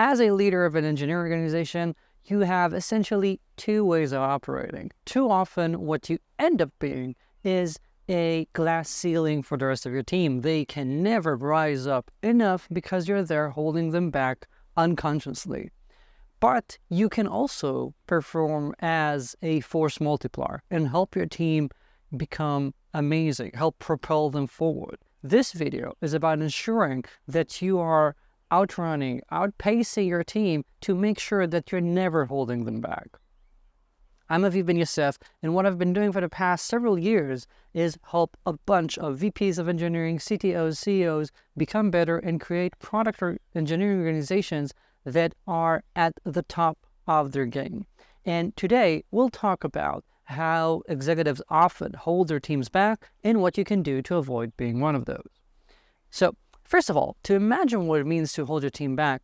As a leader of an engineering organization, you have essentially two ways of operating. Too often, what you end up being is a glass ceiling for the rest of your team. They can never rise up enough because you're there holding them back unconsciously. But you can also perform as a force multiplier and help your team become amazing, help propel them forward. This video is about ensuring that you are outrunning, outpacing your team to make sure that you're never holding them back. I'm Ben-Yosef, and what I've been doing for the past several years is help a bunch of VPs of engineering, CTOs, CEOs become better and create product or engineering organizations that are at the top of their game. And today, we'll talk about how executives often hold their teams back and what you can do to avoid being one of those. So, first of all, to imagine what it means to hold your team back,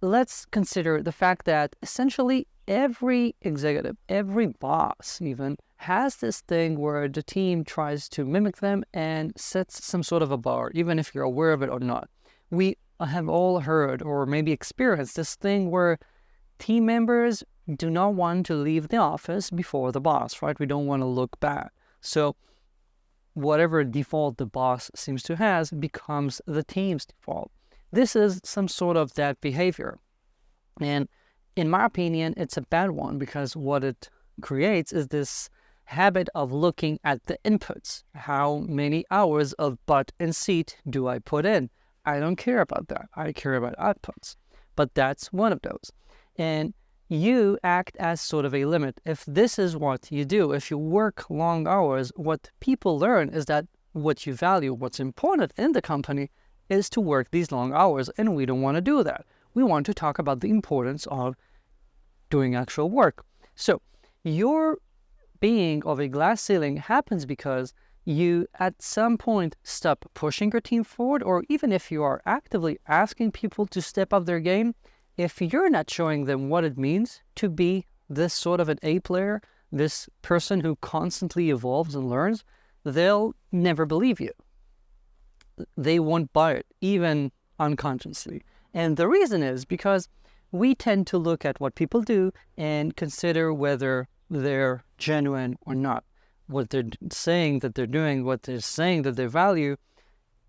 let's consider the fact that essentially every executive, every boss even, has this thing where the team tries to mimic them and sets some sort of a bar, even if you're aware of it or not. We have all heard or maybe experienced this thing where team members do not want to leave the office before the boss, right? We don't want to look bad. So whatever default the boss seems to have becomes the team's default. This is some sort of that behavior. And in my opinion, it's a bad one because what it creates is this habit of looking at the inputs. How many hours of butt and seat do I put in? I don't care about that. I care about outputs. But that's one of those. And you act as sort of a limit. If this is what you do, if you work long hours, what people learn is that what you value, what's important in the company is to work these long hours, and we don't want to do that. We want to talk about the importance of doing actual work. So your being of a glass ceiling happens because you at some point stop pushing your team forward, or even if you are actively asking people to step up their game, if you're not showing them what it means to be this sort of an A player, this person who constantly evolves and learns, they'll never believe you. They won't buy it, even unconsciously. And the reason is because we tend to look at what people do and consider whether they're genuine or not. What they're saying that they're doing, what they're saying that they value,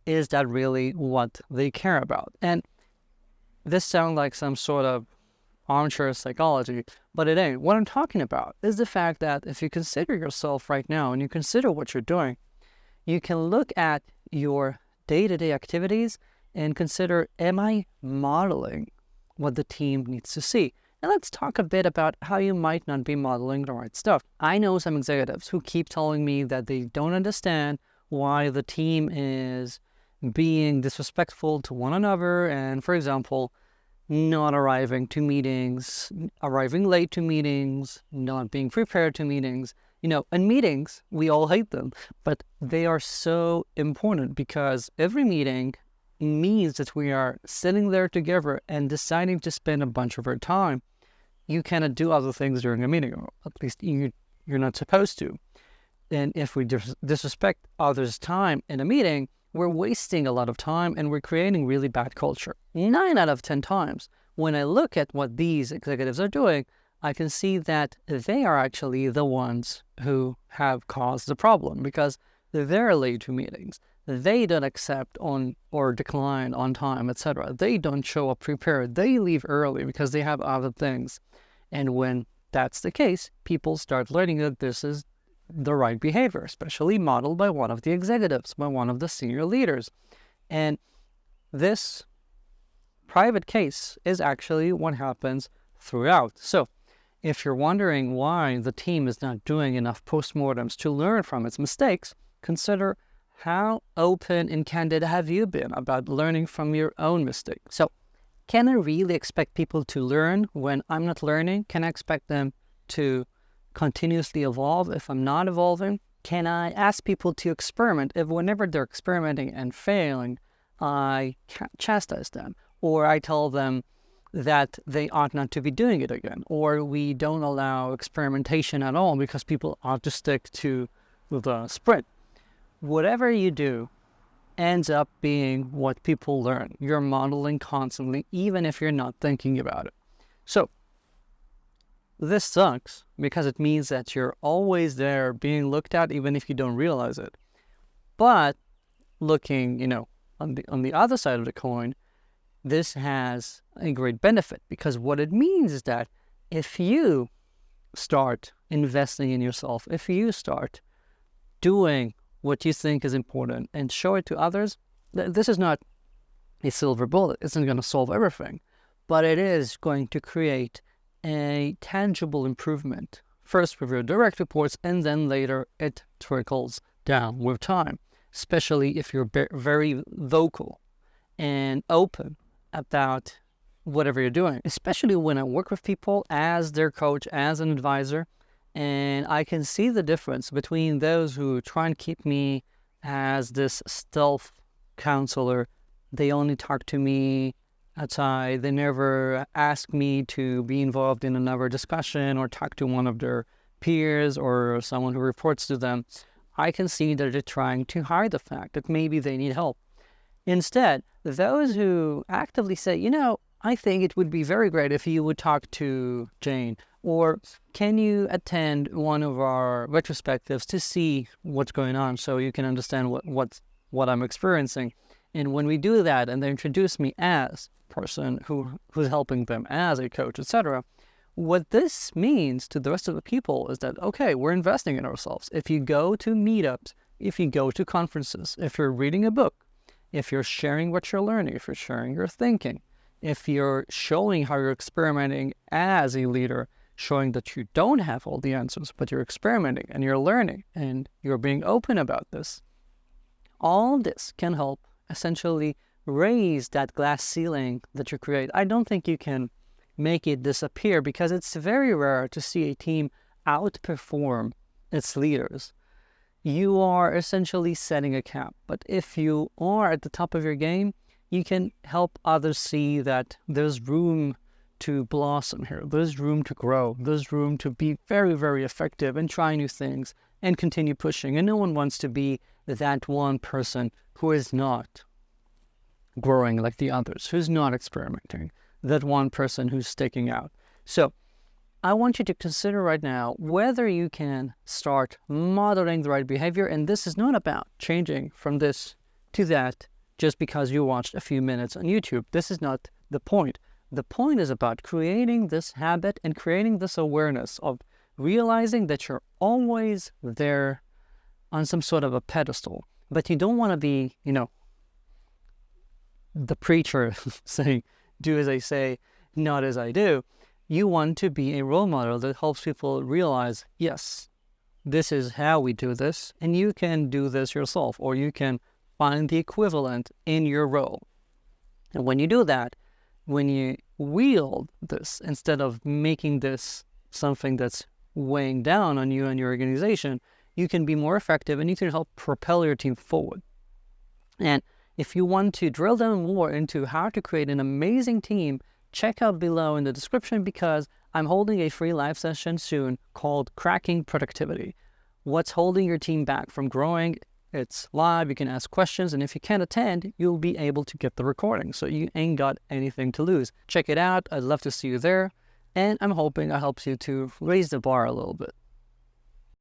is that really what they care about? And this sounds like some sort of armchair psychology, but it ain't. What I'm talking about is the fact that if you consider yourself right now and you consider what you're doing, you can look at your day-to-day activities and consider, am I modeling what the team needs to see? And let's talk a bit about how you might not be modeling the right stuff. I know some executives who keep telling me that they don't understand why the team is being disrespectful to one another and, for example, not arriving to meetings, arriving late to meetings, not being prepared to meetings. And meetings, we all hate them, but they are so important because every meeting means that we are sitting there together and deciding to spend a bunch of our time. You cannot do other things during a meeting, or at least you're not supposed to. And if we disrespect others' time in a meeting, we're wasting a lot of time and we're creating really bad culture. 9 out of 10 times, when I look at what these executives are doing, I can see that they are actually the ones who have caused the problem because they're late to meetings. They don't accept on or decline on time, etc. They don't show up prepared. They leave early because they have other things. And when that's the case, people start learning that this is the right behavior, especially modeled by one of the executives, by one of the senior leaders. And this private case is actually what happens throughout. So if you're wondering why the team is not doing enough postmortems to learn from its mistakes, consider how open and candid have you been about learning from your own mistakes? So can I really expect people to learn when I'm not learning? Can I expect them to continuously evolve if I'm not evolving? Can I ask people to experiment if whenever they're experimenting and failing, I chastise them, or I tell them that they ought not to be doing it again, or we don't allow experimentation at all because people ought to stick to the sprint? Whatever you do, ends up being what people learn. You're modeling constantly, even if you're not thinking about it. So this sucks because it means that you're always there being looked at, even if you don't realize it. But looking, on the other side of the coin, this has a great benefit, because what it means is that if you start investing in yourself, if you start doing what you think is important and show it to others, this is not a silver bullet. It isn't going to solve everything, but it is going to create a tangible improvement, first with your direct reports, and then later it trickles down with time, especially if you're very vocal and open about whatever you're doing. Especially when I work with people as their coach, as an advisor, and I can see the difference between those who try and keep me as this stealth counselor. They only talk to me outside. They never ask me to be involved in another discussion or talk to one of their peers or someone who reports to them. I can see that they're trying to hide the fact that maybe they need help. Instead, those who actively say, I think it would be very great if you would talk to Jane, or can you attend one of our retrospectives to see what's going on so you can understand what I'm experiencing. And when we do that and they introduce me as a person who's helping them as a coach, etc., what this means to the rest of the people is that, okay, we're investing in ourselves. If you go to meetups, if you go to conferences, if you're reading a book, if you're sharing what you're learning, if you're sharing your thinking, if you're showing how you're experimenting as a leader, showing that you don't have all the answers, but you're experimenting and you're learning and you're being open about this, all this can help essentially raise that glass ceiling that you create. I don't think you can make it disappear, because it's very rare to see a team outperform its leaders. You are essentially setting a cap. But if you are at the top of your game, you can help others see that there's room to blossom here. There's room to grow. There's room to be very, very effective and try new things and continue pushing. And no one wants to be that one person who is not growing like the others, who's not experimenting, that one person who's sticking out. So I want you to consider right now whether you can start modeling the right behavior. And this is not about changing from this to that just because you watched a few minutes on YouTube. This is not the point. The point is about creating this habit and creating this awareness of realizing that you're always there on some sort of a pedestal. But you don't want to be, the preacher saying, do as I say, not as I do. You want to be a role model that helps people realize, yes, this is how we do this, and you can do this yourself, or you can find the equivalent in your role. And when you do that, when you wield this, instead of making this something that's weighing down on you and your organization, you can be more effective and you can help propel your team forward. And if you want to drill down more into how to create an amazing team, check out below in the description, because I'm holding a free live session soon called Cracking Productivity. What's holding your team back from growing? It's live. You can ask questions, and if you can't attend, you'll be able to get the recording. So you ain't got anything to lose. Check it out. I'd love to see you there. And I'm hoping it helps you to raise the bar a little bit.